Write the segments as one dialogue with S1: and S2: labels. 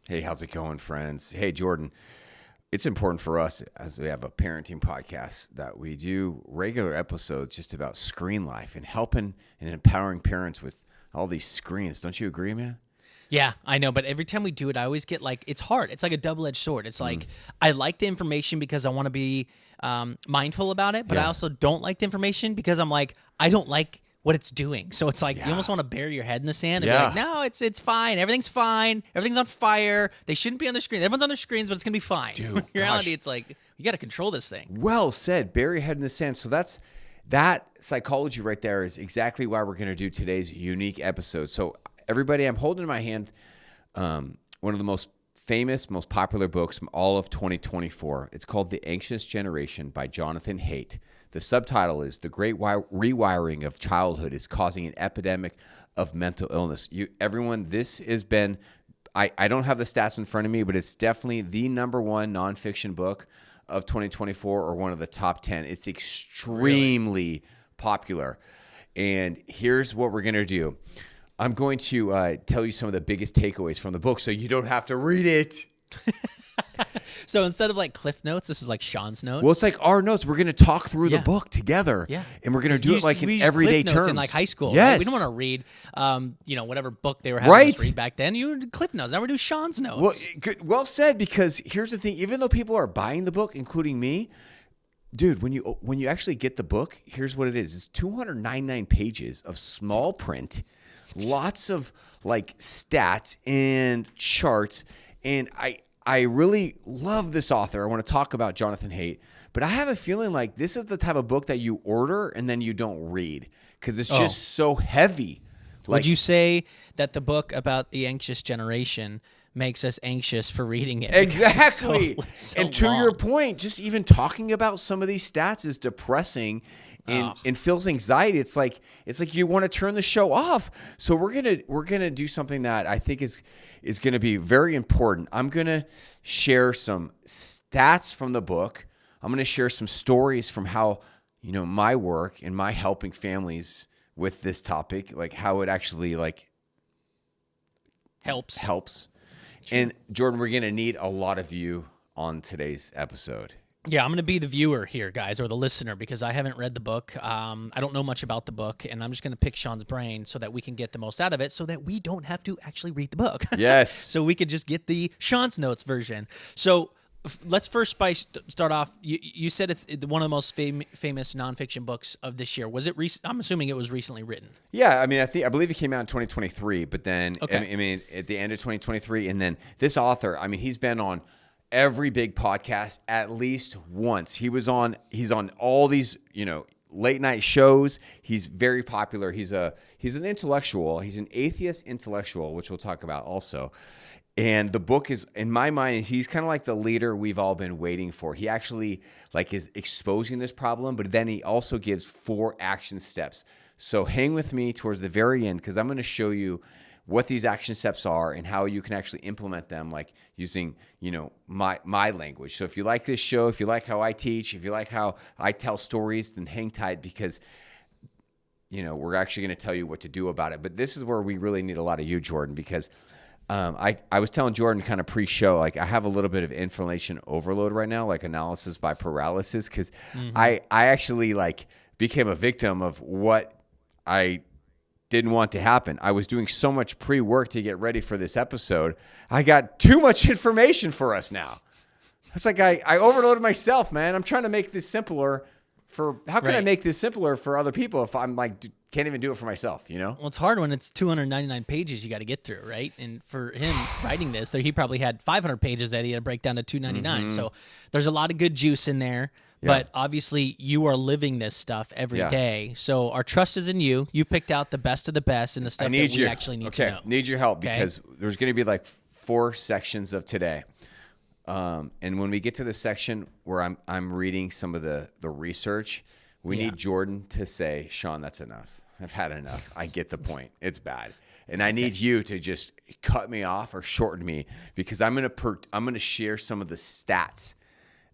S1: Hey, how's it going, friends? Hey, Jordan. It's important for us as we have a parenting podcast that we do regular episodes just about screen life and helping and empowering parents with all these screens. Don't you agree, man?
S2: Yeah, I know, but every time we do it, I always get it's hard. It's like a double-edged sword. It's like I like the information because I want to be mindful about it, but I also don't like the information because I'm like, I don't like what it's doing. So it's like you almost want to bury your head in the sand and be like, no, it's fine. Everything's fine. Everything's on fire. They shouldn't be on their screen. Everyone's on their screens, but it's going to be fine.
S1: Dude,
S2: in reality, it's like you got to control this thing.
S1: Well said. Bury your head in the sand. So that psychology right there is exactly why we're going to do today's unique episode. So everybody, I'm holding in my hand one of the most famous, most popular books from all of 2024. It's called The Anxious Generation by Jonathan Haidt. The subtitle is The Great Rewiring of Childhood is Causing an Epidemic of Mental Illness. Everyone, this has been, I don't have the stats in front of me, but it's definitely the number one nonfiction book of 2024 or one of the top 10. It's extremely popular. And here's what we're going to do. I'm going to tell you some of the biggest takeaways from the book so you don't have to read it.
S2: So instead of like Cliff Notes, this is like Sean's notes.
S1: Well, it's like our notes. We're going to talk through the book together.
S2: Yeah.
S1: And we're going to do it like in everyday
S2: Cliff Notes
S1: terms.
S2: in like high school.
S1: Yes.
S2: Right? We don't want to read, whatever book they were having us read back then. You Cliff Notes. Now we're doing Sean's notes.
S1: Well, well said, because here's the thing. Even though people are buying the book, including me, dude, when you actually get the book, here's what it is. It's 299 pages of small print, lots of like stats and charts. And I really love this author. I want to talk about Jonathan Haidt, but I have a feeling like this is the type of book that you order and then you don't read because it's just so heavy.
S2: Would you say that the book about the anxious generation makes us anxious for reading it?
S1: Exactly.
S2: It's so
S1: and to
S2: long.
S1: your point, just even talking about some of these stats is depressing and feels anxiety. It's like you want to turn the show off. So we're gonna do something that I think is gonna be very important. I'm gonna share some stats from the book. I'm gonna share some stories from how my work and my helping families with this topic, like how it actually helps. Sure. And Jordan, we're gonna need a lot of you on today's episode.
S2: Yeah, I'm going to be the viewer here, guys, or the listener, because I haven't read the book. I don't know much about the book, and I'm just going to pick Sean's brain so that we can get the most out of it so that we don't have to actually read the book.
S1: Yes.
S2: So we could just get the Sean's notes version. So let's first start off. You said it's one of the most famous nonfiction books of this year. Was it I'm assuming it was recently written.
S1: Yeah, I mean, I believe it came out in 2023, but then, I mean, at the end of 2023, and then this author, I mean, he's been on every big podcast at least once. He's on all these, late night shows. He's very popular. He's an intellectual. He's an atheist intellectual, which we'll talk about also. And the book is, in my mind, he's kind of like the leader we've all been waiting for. He actually is exposing this problem, but then he also gives 4 action steps. So hang with me towards the very end, because I'm going to show you what these action steps are and how you can actually implement them, like using, my language. So if you like this show, if you like how I teach, if you like how I tell stories, then hang tight, because, we're actually going to tell you what to do about it. But this is where we really need a lot of you, Jordan, because I was telling Jordan kind of pre-show, I have a little bit of information overload right now, like analysis by paralysis, because I actually became a victim of what I didn't want to happen. I was doing so much pre-work to get ready for this episode. I got too much information for us now. It's like I overloaded myself, man. I'm trying to make this simpler how can I make this simpler for other people if I'm can't even do it for myself,
S2: Well, it's hard when it's 299 pages you got to get through, right? And for him writing this, he probably had 500 pages that he had to break down to 299. So there's a lot of good juice in there. Yeah. But obviously, you are living this stuff every day. So our trust is in you. You picked out the best of the best and the stuff that we actually need to know.
S1: Need your help, because there's going to be 4 sections of today. And when we get to the section where I'm reading some of the research, we need Jordan to say, Sean, that's enough. I've had enough. I get the point. It's bad. And I need you to just cut me off or shorten me, because I'm going to share some of the stats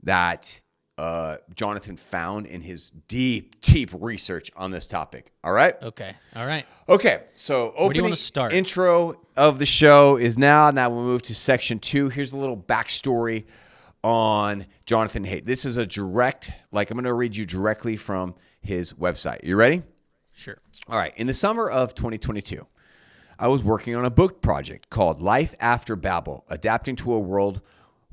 S1: that Jonathan found in his deep research on this topic. All right?
S2: Okay. All right.
S1: Okay. So
S2: Where do you
S1: opening
S2: want to start?
S1: intro of the show is now. Now we'll move to section 2. Here's a little backstory on Jonathan Haidt. This is a direct, I'm going to read you directly from his website. You ready?
S2: Sure.
S1: All right. In the summer of 2022, I was working on a book project called Life After Babel, Adapting to a World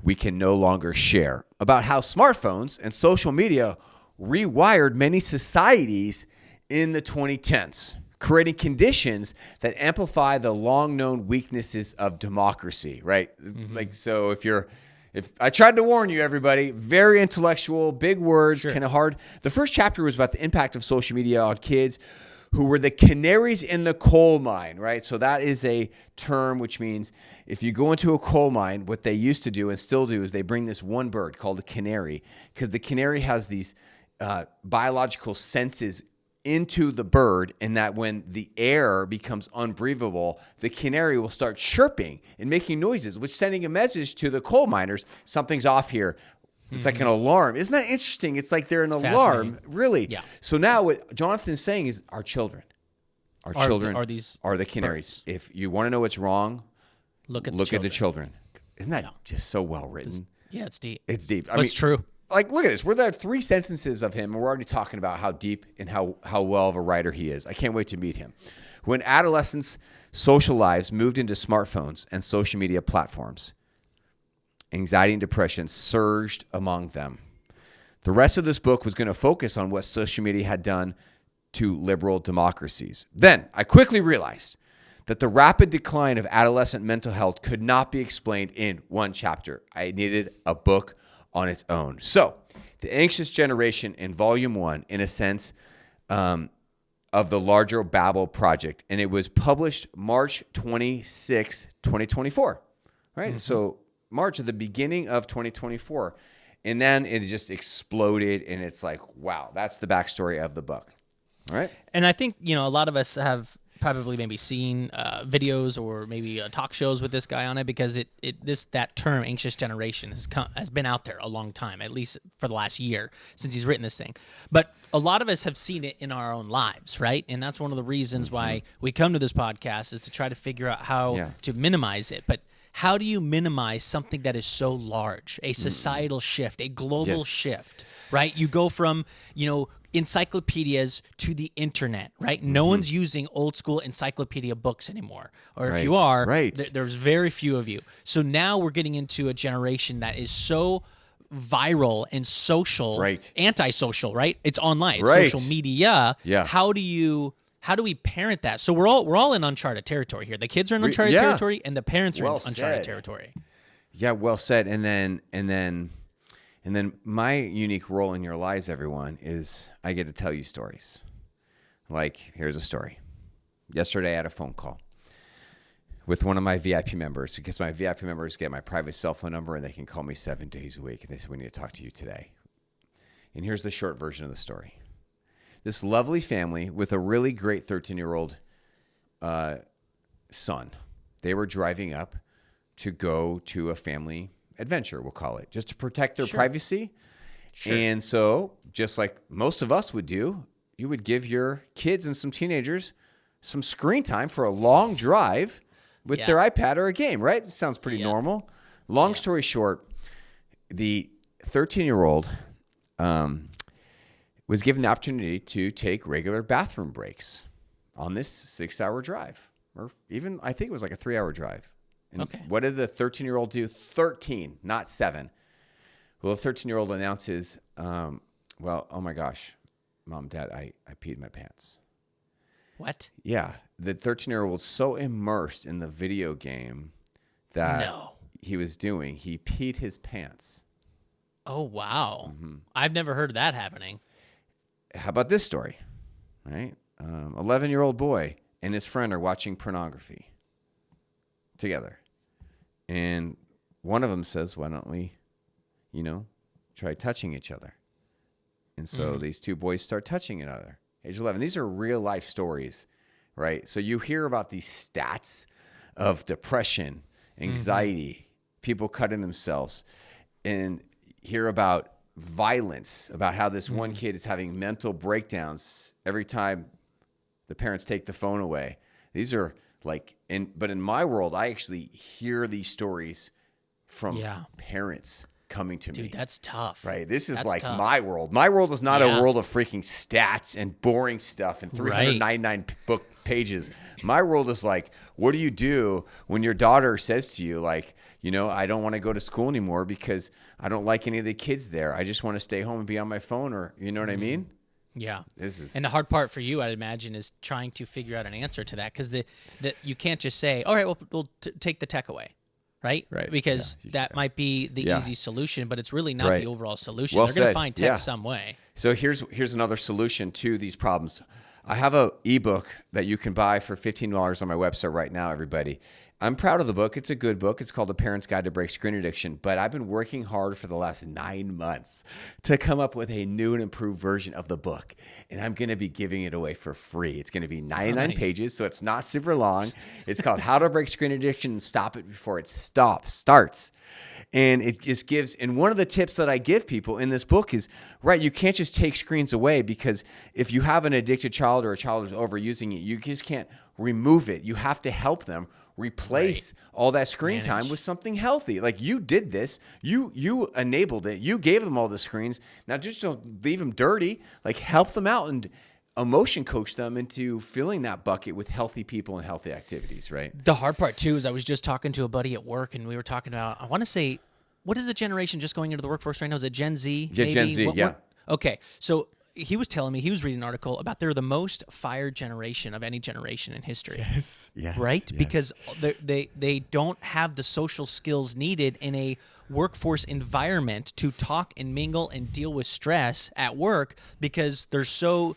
S1: We Can No Longer Share, about how smartphones and social media rewired many societies in the 2010s, creating conditions that amplify the long-known weaknesses of democracy, right? Mm-hmm. So if I tried to warn you, everybody, very intellectual, big words, kind of hard. The first chapter was about the impact of social media on kids who were the canaries in the coal mine, right? So that is a term which means if you go into a coal mine, what they used to do and still do is they bring this one bird called a canary, because the canary has these biological senses into the bird, and that when the air becomes unbreathable, the canary will start chirping and making noises, which sending a message to the coal miners, something's off here. It's like an alarm. Isn't that interesting? It's like they're an alarm, really. Yeah. So now what Jonathan's saying is our children are the canaries. Birds. If you want to know what's wrong, look at the children. Isn't that just so well written?
S2: It's deep.
S1: It's deep.
S2: It's true.
S1: Look at this. We're there 3 sentences of him, and we're already talking about how deep and how well of a writer he is. I can't wait to meet him. When adolescents' social lives moved into smartphones and social media platforms, anxiety and depression surged among them. The rest of this book was going to focus on what social media had done to liberal democracies. Then I quickly realized that the rapid decline of adolescent mental health could not be explained in one chapter. I needed a book on its own. So, The Anxious Generation in Volume 1, in a sense, of the larger Babel project. And it was published March 26, 2024. Right? Mm-hmm. So, March at the beginning of 2024. And then it just exploded, and it's like, wow, that's the backstory of the book. All right?
S2: And I think, a lot of us have probably maybe seen videos or maybe talk shows with this guy on it, because that term anxious generation has been out there a long time, at least for the last year since he's written this thing. But a lot of us have seen it in our own lives, right? And that's one of the reasons why we come to this podcast, is to try to figure out how to minimize it. But how do you minimize something that is so large, a societal shift, a global shift, right? You go from, encyclopedias to the internet, right? No one's using old school encyclopedia books anymore. Or if you are, there's very few of you. So now we're getting into a generation that is so viral and social, antisocial, right? It's online, it's social media. Yeah. How do we parent that? So we're all in uncharted territory here. The kids are in uncharted territory, and the parents are in uncharted territory.
S1: Yeah, well said. And then my unique role in your lives, everyone, is I get to tell you stories. Here's a story. Yesterday, I had a phone call with one of my VIP members, because my VIP members get my private cell phone number, and they can call me 7 days a week. And they said, we need to talk to you today. And here's the short version of the story. This lovely family with a really great 13-year-old son, they were driving up to go to a family adventure, we'll call it, just to protect their privacy. Sure. And so, just like most of us would do, you would give your kids and some teenagers some screen time for a long drive with their iPad or a game, right? It sounds pretty normal. Long story short, the 13-year-old was given the opportunity to take regular bathroom breaks on this 6-hour drive, or even, I think it was like a 3-hour drive. And what did the 13-year-old do? 13, not 7. Well, the 13-year-old announces, oh my gosh, Mom, Dad, I peed my pants.
S2: What?
S1: Yeah. The 13-year-old was so immersed in the video game that he was doing, he peed his pants.
S2: Oh, wow. I've never heard of that happening.
S1: How about this story? Right? 11-year-old boy and his friend are watching pornography together. And one of them says, why don't we, try touching each other? And so these two boys start touching each other. Age 11. These are real life stories, right? So you hear about these stats of depression, anxiety, people cutting themselves, and hear about violence, about how this one kid is having mental breakdowns every time the parents take the phone away. These are like, but in my world, I actually hear these stories from parents coming to me.
S2: Dude, that's tough.
S1: Right? This is
S2: That's tough.
S1: my world. My world is not a world of freaking stats and boring stuff and 399 book pages. My world is like, what do you do when your daughter says to you, like, I don't want to go to school anymore because I don't like any of the kids there. I just want to stay home and be on my phone, or you know what I mean?
S2: Yeah.
S1: And
S2: the hard part for you, I'd imagine, is trying to figure out an answer to that, because you can't just say, all right, we'll take the tech away. Right? Because that might be the easy solution, but it's really not the overall solution. They're going to find tech some way.
S1: So here's another solution to these problems. I have a ebook that you can buy for $15 on my website right now, everybody. I'm proud of the book. It's a good book. It's called The Parent's Guide to Break Screen Addiction. But I've been working hard for the last 9 months to come up with a new and improved version of the book. And I'm going to be giving it away for free. It's going to be 99 pages, so it's not super long. It's called How to Break Screen Addiction and Stop It Before It Starts. And it just gives, and one of the tips that I give people in this book is, you can't just take screens away, because if you have an addicted child or a child who's overusing it, you just can't remove it. You have to help them replace all that screen time with something healthy. Like, you did this, you enabled it, you gave them all the screens. Now just don't leave them dirty, like help them out and emotion coach them into filling that bucket with healthy people and healthy activities, right?
S2: The hard part too is I was just talking to a buddy at work, and we were talking about, I want to say, what is the generation just going into the workforce right now? Is it Gen Z?
S1: Yeah,
S2: maybe?
S1: Gen Z,
S2: Okay, so he was telling me, he was reading an article about they're the most fired generation of any generation in history.
S1: Yes.
S2: Right?
S1: Yes.
S2: Because they don't have the social skills needed in a workforce environment to talk and mingle and deal with stress at work, because they're so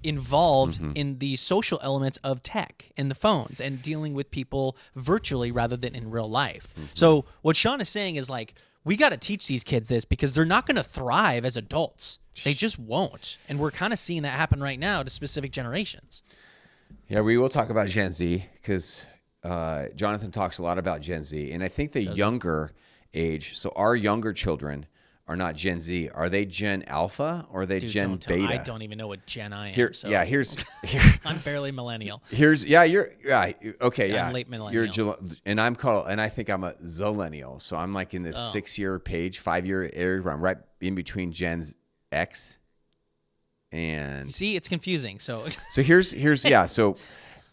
S2: involved in the social elements of tech and the phones and dealing with people virtually rather than in real life. So what Sean is saying is, like, we got to teach these kids this, because they're not going to thrive as adults. They just won't. And we're kind of seeing that happen right now to specific generations.
S1: Yeah, we will talk about Gen Z, because Jonathan talks a lot about Gen Z. And I think the younger age, so our younger children are not Gen Z. Are they Gen Alpha, or are they Gen Beta?
S2: I don't even know what Gen I am. I'm barely millennial.
S1: You're okay.
S2: I'm late millennial.
S1: And I think I'm a zillennial. So I'm like in this 5-year area where I'm right in between Gen X and.
S2: See, it's confusing. So
S1: here's So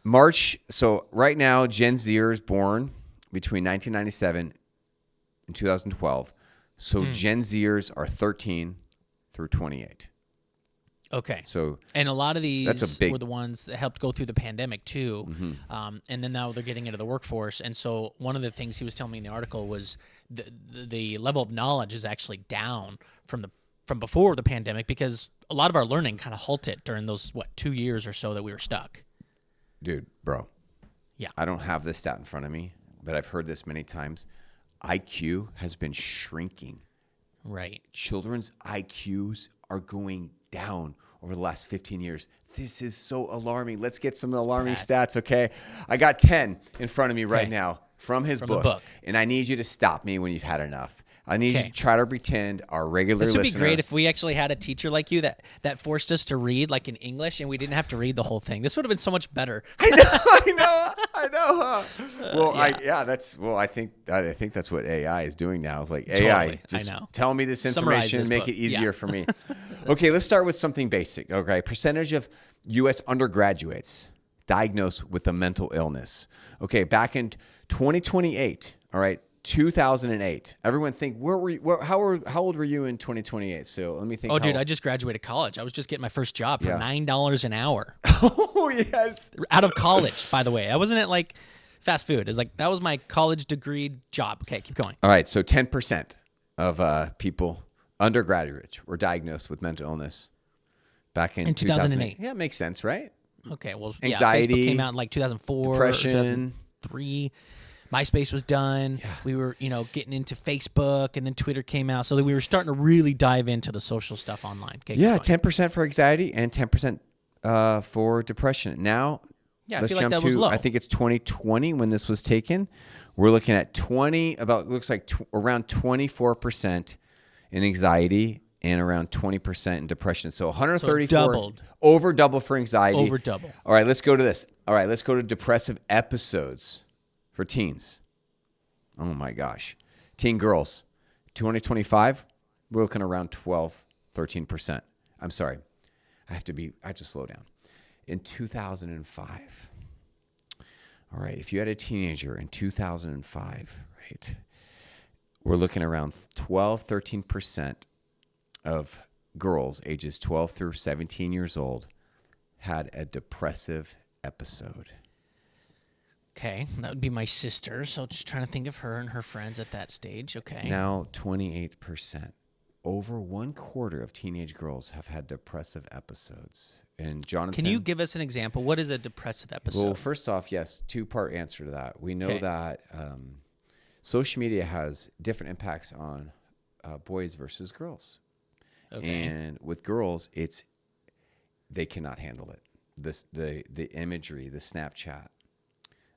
S1: March. So right now, Gen Zers born between 1997 and 2012. So Gen Zers are 13 through 28.
S2: Okay.
S1: So,
S2: and a lot of these were the ones that helped go through the pandemic too. And then now they're getting into the workforce. And so one of the things he was telling me in the article was the level of knowledge is actually down from before the pandemic, because a lot of our learning kind of halted during those 2 years or so that we were stuck.
S1: Dude, bro.
S2: Yeah.
S1: I don't have this stat in front of me, but I've heard this many times. IQ has been shrinking.
S2: Right.
S1: Children's IQs are going down over the last 15 years. This is so alarming. Let's get some alarming stats, okay? I got 10 in front of me right now from his book. And I need you to stop me when you've had enough. I need you to try to pretend our regular listener.
S2: This would be great if we actually had a teacher like you that forced us to read like in English, and we didn't have to read the whole thing. This would have been so much better.
S1: I know. Huh? Well, I think that's what AI is doing now. It's like, AI, just tell me this information and make it easier for me. Okay, let's start with something basic. Okay, percentage of U.S. undergraduates diagnosed with a mental illness. Okay, back in 2028. All right. 2008. Everyone think, how old were you in 2028? So let me think.
S2: Oh, dude, I just graduated college. I was just getting my first job for $9 an hour.
S1: Oh, yes.
S2: Out of college, by the way. I wasn't at like fast food. It was like, that was my college degree job. Okay, keep going.
S1: All right. So 10% of people, undergraduates, were diagnosed with mental illness back in 2008. Yeah, it makes sense, right?
S2: Okay. Well,
S1: anxiety,
S2: Facebook came out in like 2004,
S1: depression,
S2: 2003. MySpace was done. Yeah. We were, getting into Facebook, and then Twitter came out. So that we were starting to really dive into the social stuff online. Okay,
S1: 10% for anxiety and 10% for depression. Now, let's jump to, low. I think it's 2020 when this was taken. We're looking at around 24% in anxiety and around 20% in depression. So 134,
S2: so doubled.
S1: Over double for anxiety.
S2: Over double.
S1: All right, let's go to this. All right, let's go to depressive episodes for teens. Oh my gosh. Teen girls, 2025, we're looking around 12, 13%. I'm sorry. I have to slow down. In 2005. All right, if you had a teenager in 2005, right, we're looking around 12, 13% of girls ages 12 through 17 years old had a depressive episode.
S2: Okay, that would be my sister. So just trying to think of her and her friends at that stage. Okay.
S1: Now 28%. Over 1/4 of teenage girls have had depressive episodes. And Jonathan,
S2: can you give us an example? What is a depressive episode?
S1: Well, first off, yes, two-part answer to that. We know that social media has different impacts on boys versus girls. Okay. And with girls, they cannot handle it. The imagery, the Snapchat,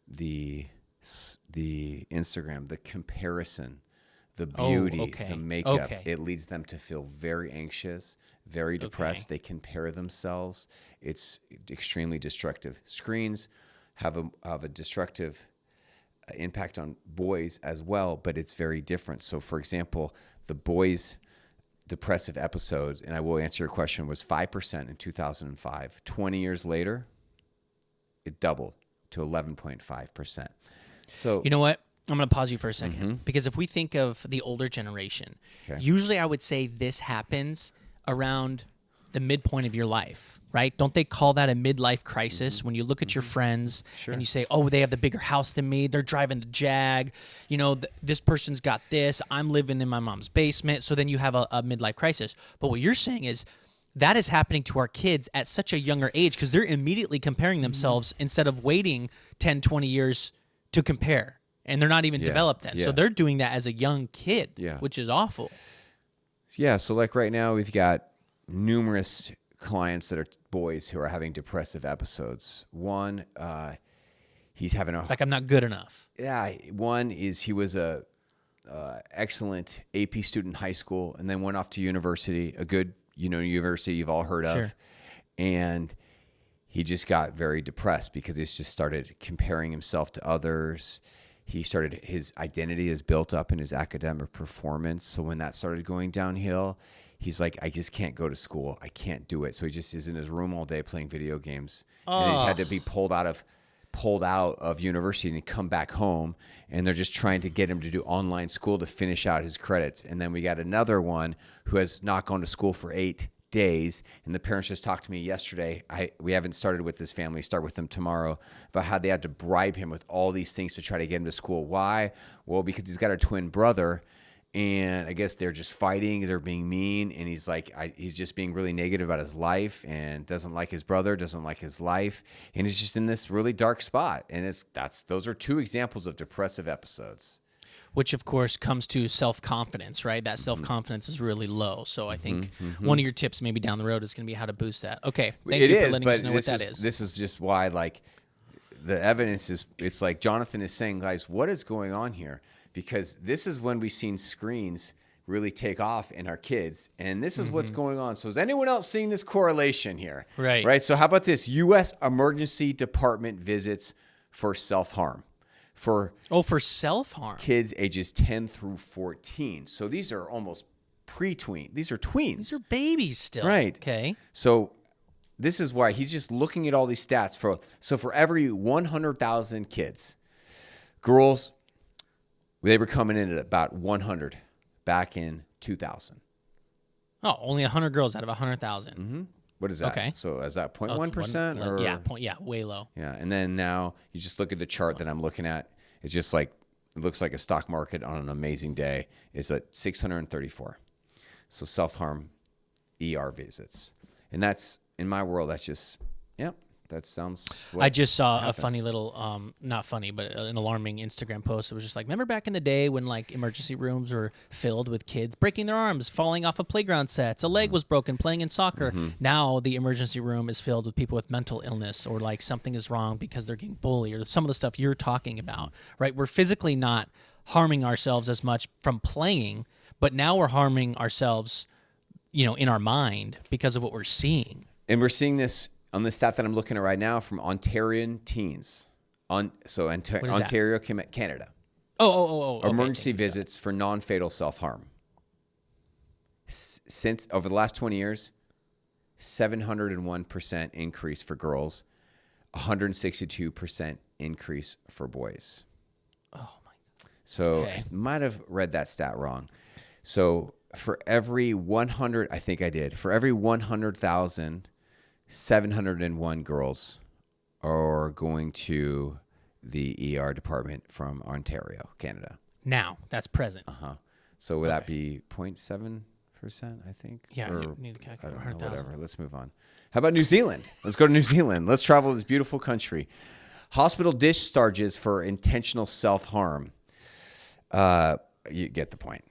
S1: the Instagram, the comparison, the beauty, the makeup, it leads them to feel very anxious, very depressed. They compare themselves. It's extremely destructive. Screens have a destructive impact on boys as well, but it's very different. So, for example, the boys' depressive episodes, and I will answer your question, was 5% in 2005. 20 years later, it doubled to 11.5%. So,
S2: you know what? I'm going to pause you for a second because if we think of the older generation, usually I would say this happens around the midpoint of your life, right? Don't they call that a midlife crisis when you look at your friends and you say, oh, they have the bigger house than me. They're driving the Jag. You know, this person's got this. I'm living in my mom's basement. So then you have a midlife crisis. But what you're saying is that is happening to our kids at such a younger age because they're immediately comparing themselves instead of waiting 10, 20 years to compare. And they're not even developed then. So they're doing that as a young kid, which is awful.
S1: Yeah, so like right now we've got numerous clients that are boys who are having depressive episodes. One, he's having
S2: like I'm not good enough.
S1: Yeah, one is he was a excellent AP student in high school and then went off to university, a good university you've all heard of, and he just got very depressed because he's just started comparing himself to others. His identity is built up in his academic performance. So when that started going downhill, he's like, I just can't go to school. I can't do it. So he just is in his room all day playing video games. And he had to be pulled out of university and come back home. And they're just trying to get him to do online school to finish out his credits. And then we got another one who has not gone to school for 8 days, and the parents just talked to me yesterday. We haven't started with this family, start with them tomorrow, about how they had to bribe him with all these things to try to get him to school. Why? Well, because he's got a twin brother, and I guess they're just fighting, they're being mean, and he's like, he's just being really negative about his life and doesn't like his brother, doesn't like his life, and he's just in this really dark spot. And those are two examples of depressive episodes.
S2: Which, of course, comes to self-confidence, right? That self-confidence is really low. So I think one of your tips maybe down the road is going to be how to boost that. Okay, thank you for letting us know what that is.
S1: This is just why, like, the evidence is, it's like Jonathan is saying, guys, what is going on here? Because this is when we've seen screens really take off in our kids, and this is what's going on. So is anyone else seeing this correlation here? Right. So how about this? U.S. Emergency Department visits for self-harm. For
S2: self-harm.
S1: Kids ages 10 through 14. So these are almost pre-tween. These are tweens.
S2: These are babies still.
S1: Right.
S2: Okay.
S1: So this is why he's just looking at all these stats. For every 100,000 kids, girls, they were coming in at about 100 back in 2000.
S2: Oh, only 100 girls out of 100,000.
S1: What is that?
S2: Okay.
S1: So is that 0.1% or?
S2: Yeah, way low.
S1: Yeah, and then now you just look at the chart that I'm looking at. It's just like, it looks like a stock market on an amazing day. It's at 634. So self-harm ER visits. And that's, in my world, that's just, that sounds
S2: I just saw a funny little, not funny, but an alarming Instagram post. It was just like, remember back in the day when like emergency rooms were filled with kids breaking their arms, falling off of playground sets, a leg was broken playing in soccer. Now the emergency room is filled with people with mental illness or like something is wrong because they're getting bullied or some of the stuff you're talking about, right? We're physically not harming ourselves as much from playing, but now we're harming ourselves in our mind because of what we're seeing.
S1: And we're seeing this on the stat that I'm looking at right now from Ontarian teens. Ontario, Canada.
S2: Oh.
S1: Emergency visits for non-fatal self-harm. Since over the last 20 years, 701% increase for girls, 162% increase for boys.
S2: Oh my God.
S1: So I might have read that stat wrong. So for every 100, I think I did, for every 100,000, 701 girls are going to the ER department from Ontario, Canada.
S2: Now, that's present.
S1: So would that be 0.7%, I think?
S2: Yeah,
S1: or,
S2: you need to calculate
S1: I don't know,
S2: 100,000.
S1: whatever. Let's move on. How about New Zealand? Let's go to New Zealand. Let's travel to this beautiful country. Hospital discharges for intentional self-harm. You get the point.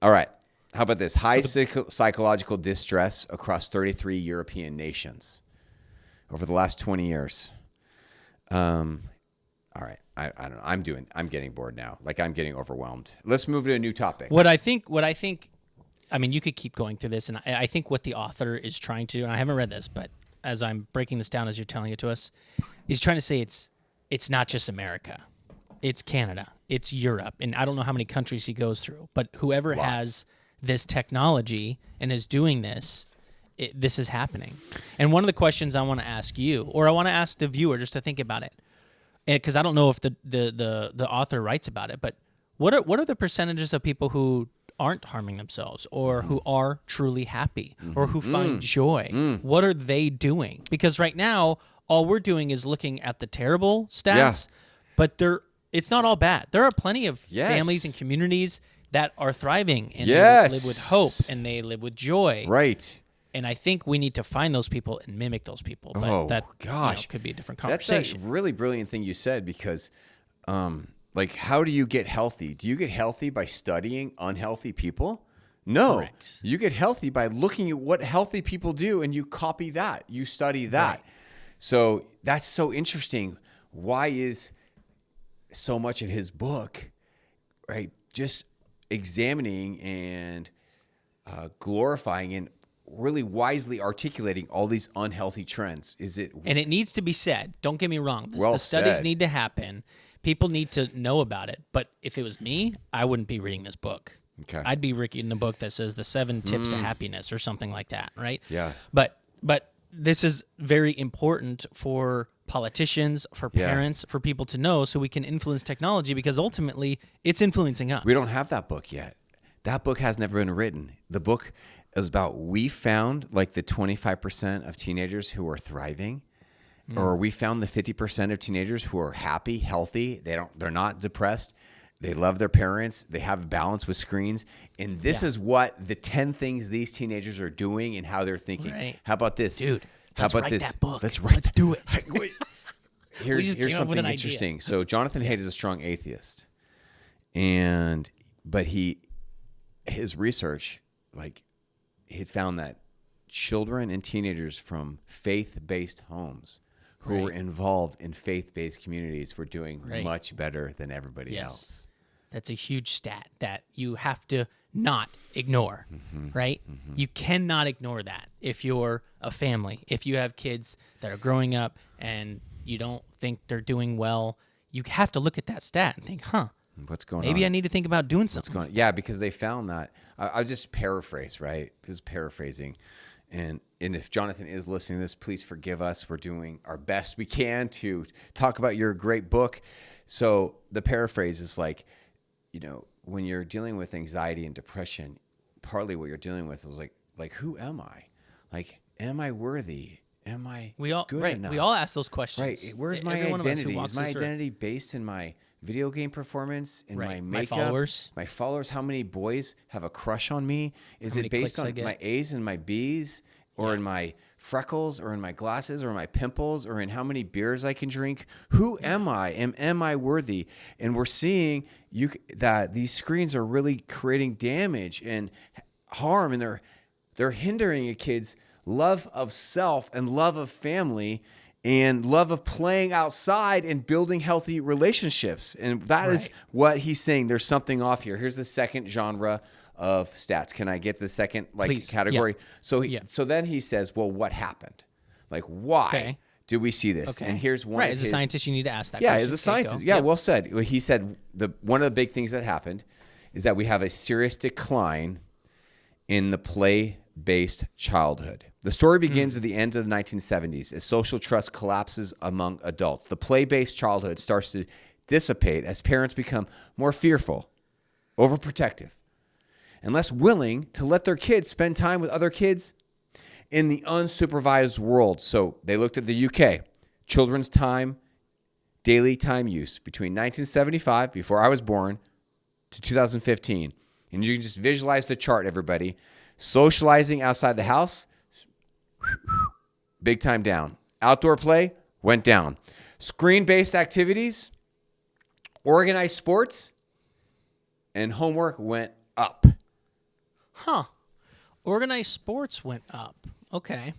S1: All right. How about this? High psychological distress across 33 European nations over the last 20 years. All right. I don't know. I'm getting bored now. Like, I'm getting overwhelmed. Let's move to a new topic.
S2: What I think, I mean, you could keep going through this, and I think what the author is trying to do, and I haven't read this, but as I'm breaking this down as you're telling it to us, he's trying to say it's not just America. It's Canada. It's Europe. And I don't know how many countries he goes through, but whoever has this technology and is doing this, this is happening. And one of the questions I want to ask you, or I want to ask the viewer just to think about it, because I don't know if the author writes about it, but what are the percentages of people who aren't harming themselves or who are truly happy or who find joy? What are they doing? Because right now, all we're doing is looking at the terrible stats, but it's not all bad. There are plenty of families and communities that are thriving and they live with hope and they live with joy.
S1: Right.
S2: And I think we need to find those people and mimic those people. But that could be a different conversation.
S1: That's a really brilliant thing you said because, like, how do you get healthy? Do you get healthy by studying unhealthy people? No. Correct. You get healthy by looking at what healthy people do and you copy that. You study that. Right. So that's so interesting. Why is so much of his book, right, just examining and glorifying and really wisely articulating all these unhealthy trends? And
S2: it needs to be said. Don't get me wrong. The studies need to happen. People need to know about it. But if it was me, I wouldn't be reading this book.
S1: Okay.
S2: I'd be reading a book that says the 7 tips to happiness or something like that, right?
S1: Yeah.
S2: But this is very important for politicians, for parents, for people to know so we can influence technology because ultimately it's influencing us.
S1: We don't have that book yet. That book has never been written. The book is about, we found like the 25% of teenagers who are thriving, or we found the 50% of teenagers who are happy, healthy. They're not depressed. They love their parents. They have balance with screens. And this is what the 10 things these teenagers are doing and how they're thinking. Right. How about this?
S2: Dude,
S1: let's
S2: write that book.
S1: Let's
S2: do it.
S1: Here's something interesting.
S2: Idea.
S1: So Jonathan Haidt is a strong atheist. But his research, like, he found that children and teenagers from faith-based homes who were involved in faith-based communities were doing much better than everybody else.
S2: That's a huge stat that you have to not ignore, right? You cannot ignore that if you're a family. If you have kids that are growing up and you don't think they're doing well, you have to look at that stat and think,
S1: what's going on?
S2: Maybe I need to think about doing something.
S1: What's going on? Yeah, because they found that. I'll just paraphrase, right? Just paraphrasing. And if Jonathan is listening to this, please forgive us. We're doing our best we can to talk about your great book. So the paraphrase is like, when you're dealing with anxiety and depression, partly what you're dealing with is like who am I? Like, am I worthy? Am I good enough?
S2: We all ask those questions.
S1: Right. Where's my identity? Is my identity based in my video game performance, in my makeup? My followers? How many boys have a crush on me? Is it based on my A's and my B's? Or in my freckles, or in my glasses, or in my pimples, or in how many beers I can drink? Who am I? Am I worthy? And we're seeing that these screens are really creating damage and harm, and they're hindering a kid's love of self and love of family and love of playing outside and building healthy relationships. And that is what he's saying. There's something off here. Here's the second genre of stats. Can I get the second
S2: Please.
S1: category?
S2: Yeah.
S1: So then he says, well, what happened? Like, why do we see this?
S2: Okay.
S1: And here's one of
S2: as
S1: his...
S2: a scientist, you need to ask that question.
S1: As a scientist.
S2: Go.
S1: Well said. He said one of the big things that happened is that we have a serious decline in the play-based childhood. The story begins at the end of the 1970s as social trust collapses among adults. The play-based childhood starts to dissipate as parents become more fearful, overprotective, and less willing to let their kids spend time with other kids in the unsupervised world. So they looked at the UK, children's time, daily time use between 1975, before I was born, to 2015. And you can just visualize the chart, everybody. Socializing outside the house, big time down. Outdoor play went down. Screen-based activities, organized sports, and homework went up.
S2: Huh. Organized sports went up. Okay.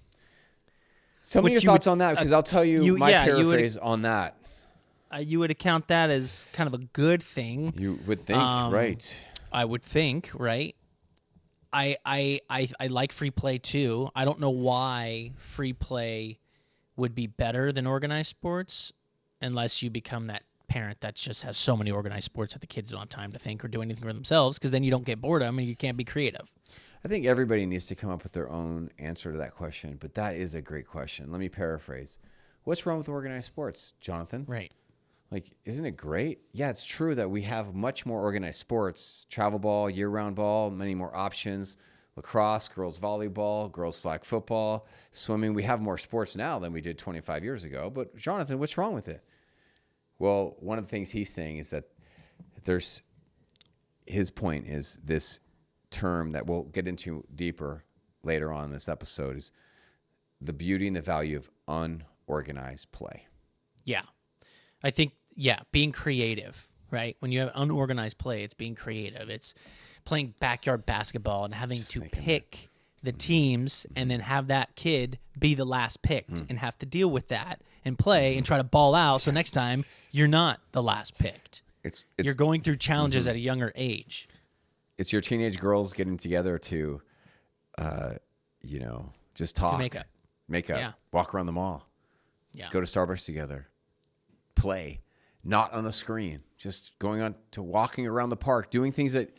S1: Tell me your thoughts on that, because I'll tell you my paraphrase on that.
S2: You would account that as kind of a good thing.
S1: You would think, right?
S2: I would think, right? I like free play too. I don't know why free play would be better than organized sports, unless you become that parent that just has so many organized sports that the kids don't have time to think or do anything for themselves, because then you don't get boredom and you can't be creative.
S1: I think everybody needs to come up with their own answer to that question, but that is a great question. Let me paraphrase. What's wrong with organized sports, Jonathan?
S2: Right.
S1: Like, isn't it great? Yeah, it's true that we have much more organized sports, travel ball, year-round ball, many more options, lacrosse, girls volleyball, girls flag football, swimming. We have more sports now than we did 25 years ago. But Jonathan, what's wrong with it? Well, one of the things he's saying is that his point is this term that we'll get into deeper later on in this episode is the beauty and the value of unorganized play.
S2: Yeah. I think, being creative, right? When you have unorganized play, it's being creative. It's playing backyard basketball and having to pick the teams and then have that kid be the last picked and have to deal with that and play and try to ball out. So next time you're not the last picked. You're going through challenges at a younger age.
S1: It's your teenage girls getting together to, just talk.
S2: To make up.
S1: Walk around the mall.
S2: Yeah.
S1: Go to Starbucks together. Play. Not on a screen. Just going on to walking around the park, doing things that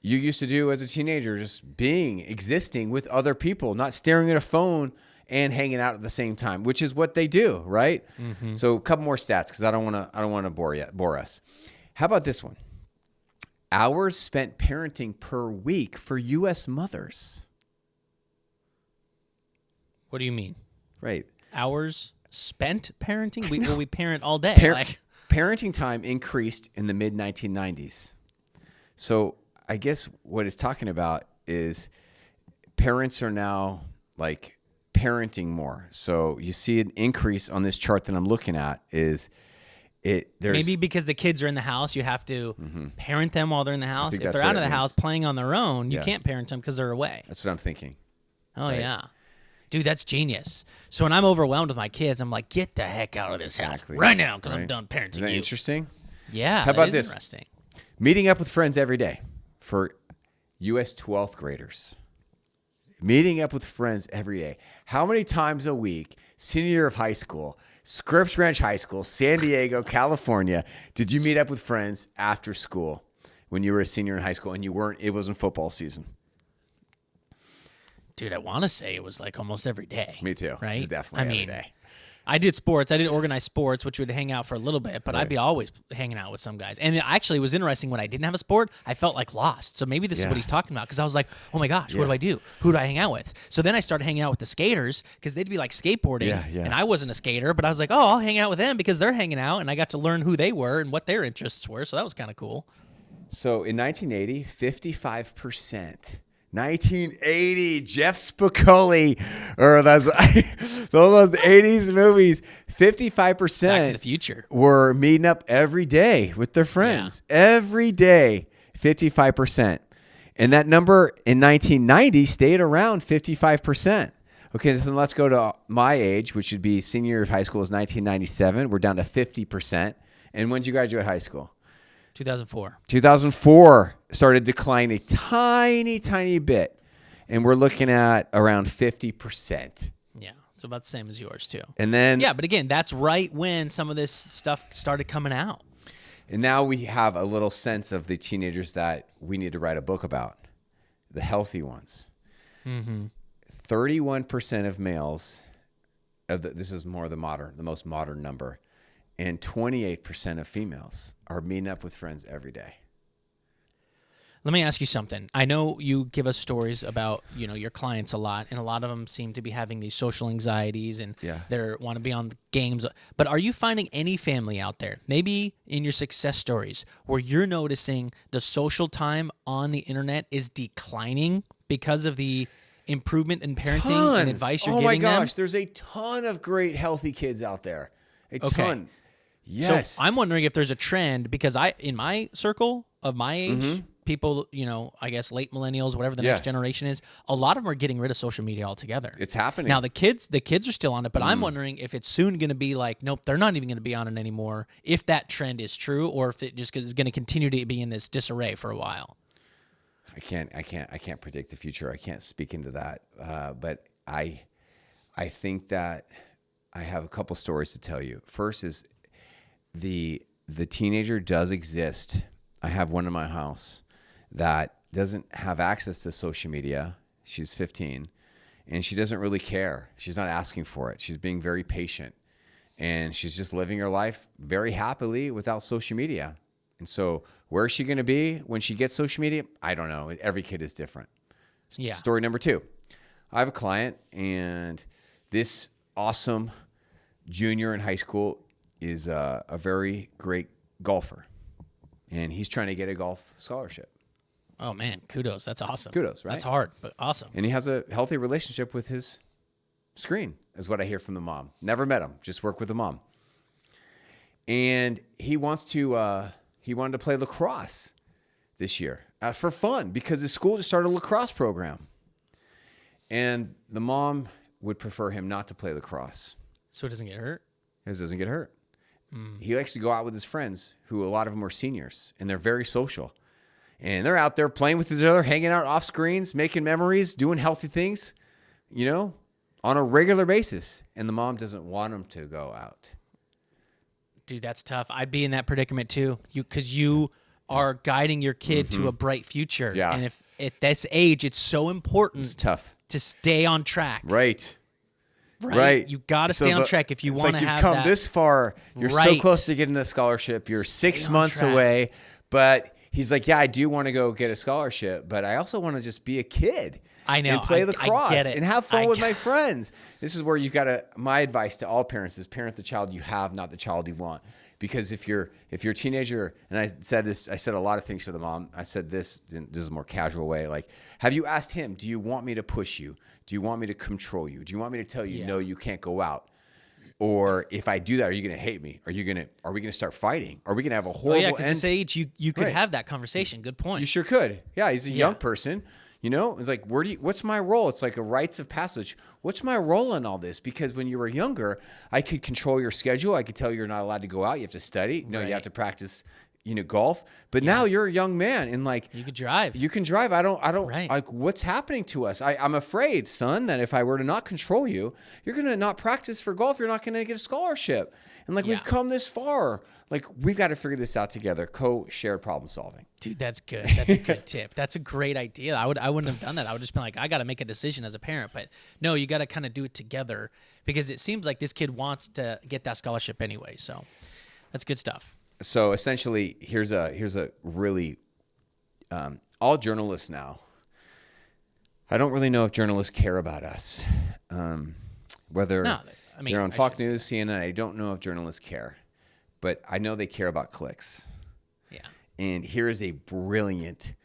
S1: you used to do as a teenager, just existing with other people, not staring at a phone and hanging out at the same time, which is what they do, right? Mm-hmm. So a couple more stats, because I don't want to bore us. How about this one? Hours spent parenting per week for U.S. mothers.
S2: What do you mean?
S1: Right.
S2: Hours spent parenting? We parent all day.
S1: Parenting time increased in the mid-1990s. So I guess what it's talking about is parents are now like parenting more. So you see an increase on this chart that I'm looking at there's
S2: maybe because the kids are in the house, you have to parent them while they're in the house. If they're out of the house playing on their own, you can't parent them because they're away.
S1: That's what I'm thinking.
S2: Oh, right? Yeah. Dude, that's genius. So when I'm overwhelmed with my kids, I'm like, get the heck out of this house right now, because I'm done parenting
S1: Isn't that interesting?
S2: Yeah.
S1: How about this?
S2: Interesting.
S1: Meeting up with friends every day for U.S. 12th graders. Meeting up with friends every day. How many times a week, senior year of high school, Scripps Ranch High School, San Diego, California, did you meet up with friends after school when you were a senior in high school and it wasn't football season?
S2: Dude, I want to say it was like almost every day.
S1: Me too.
S2: Right?
S1: It was definitely every day.
S2: I did sports. I did organized sports, which would hang out for a little bit, but I'd be always hanging out with some guys. And it actually was interesting when I didn't have a sport, I felt like lost. So maybe this is what he's talking about, because I was like, oh my gosh, what do I do? Who do I hang out with? So then I started hanging out with the skaters, because they'd be like skateboarding, and I wasn't a skater, but I was like, oh, I'll hang out with them because they're hanging out, and I got to learn who they were and what their interests were. So that was kind of cool.
S1: So in 1980, 55%. 1980, Jeff Spicoli, or those 80s movies, 55%
S2: Back to the Future
S1: were meeting up every day with their friends. Yeah. Every day, 55%. And that number in 1990 stayed around 55%. Okay, so let's go to my age, which would be senior year of high school is 1997. We're down to 50%. And when did you graduate high school?
S2: 2004.
S1: 2004. started to decline a tiny bit. And we're looking at around 50%.
S2: Yeah. So about the same as yours too.
S1: And then...
S2: Yeah, but again, that's right when some of this stuff started coming out.
S1: And now we have a little sense of the teenagers that we need to write a book about. The healthy ones. 31% of males, this is more the most modern number, and 28% of females are meeting up with friends every day.
S2: Let me ask you something. I know you give us stories about, your clients a lot, and a lot of them seem to be having these social anxieties and they want to be on the games. But are you finding any family out there, maybe in your success stories, where you're noticing the social time on the internet is declining because of the improvement in parenting and advice you're giving them?
S1: Oh my gosh, there's a ton of great healthy kids out there. A ton. Yes.
S2: So I'm wondering if there's a trend, because in my circle of my age, people, I guess late millennials, whatever the next generation is, a lot of them are getting rid of social media altogether.
S1: It's happening.
S2: Now the kids are still on it, but I'm wondering if it's soon going to be like, nope, they're not even going to be on it anymore. If that trend is true, or if it just is going to continue to be in this disarray for a while.
S1: I can't predict the future. I can't speak into that. But I think that I have a couple stories to tell you. First is the teenager does exist. I have one in my house that doesn't have access to social media. She's 15 and she doesn't really care. She's not asking for it. She's being very patient and she's just living her life very happily without social media. And so where is she going to be when she gets social media? I don't know. Every kid is different.
S2: Yeah.
S1: Story number 2. I have a client and this awesome junior in high school is a very great golfer. And he's trying to get a golf scholarship.
S2: Oh, man. Kudos. That's awesome.
S1: Kudos, right?
S2: That's hard, but awesome.
S1: And he has a healthy relationship with his screen, is what I hear from the mom. Never met him. Just work with the mom. And he wanted to play lacrosse this year for fun because his school just started a lacrosse program. And the mom would prefer him not to play lacrosse.
S2: So it doesn't get hurt?
S1: He doesn't get hurt. He likes to go out with his friends, who a lot of them are seniors, and they're very social. And they're out there playing with each other, hanging out off screens, making memories, doing healthy things, on a regular basis. And the mom doesn't want him to go out.
S2: Dude, that's tough. I'd be in that predicament too, because you are guiding your kid to a bright future.
S1: Yeah.
S2: And if at this age, it's so important.
S1: It's tough
S2: to stay on track.
S1: Right.
S2: You got to stay on track if you want to have that.
S1: You've come this far. You're so close to getting a scholarship. You're 6 months away. But he's like, yeah, I do want to go get a scholarship, but I also want to just be a kid.
S2: I know.
S1: And play lacrosse
S2: I get it.
S1: and have fun with my friends. This is where you've got to, my advice to all parents is parent the child you have, not the child you want. Because if you're a teenager, and I said a lot of things to the mom. I said this is a more casual way. Like, have you asked him, do you want me to push you? Do you want me to control you? Do you want me to tell you, no, you can't go out? Or if I do that, are you going to hate me? Are we going to start fighting? Are we going to have a horrible end?
S2: Because at this age, you could have that conversation. Good point.
S1: You sure could. Yeah, he's a young person. It's like, what's my role? It's like a rites of passage. What's my role in all this? Because when you were younger, I could control your schedule. I could tell you're not allowed to go out. You have to study. No, you have to practice, golf. But now you're a young man and
S2: you could drive.
S1: You can drive. I don't like what's happening to us. I'm afraid, son, that if I were to not control you, you're going to not practice for golf. You're not going to get a scholarship. And we've come this far. We've got to figure this out together. Co-shared problem solving.
S2: Dude, that's good. That's a good tip. That's a great idea. I wouldn't have done that. I would just been like, I got to make a decision as a parent. But no, you got to kind of do it together because it seems like this kid wants to get that scholarship anyway. So that's good stuff.
S1: So essentially, here's a really all journalists now. I don't really know if journalists care about us, whether they're on Fox News, CNN. I don't know if journalists care, but I know they care about clicks.
S2: Yeah.
S1: And here is a brilliantly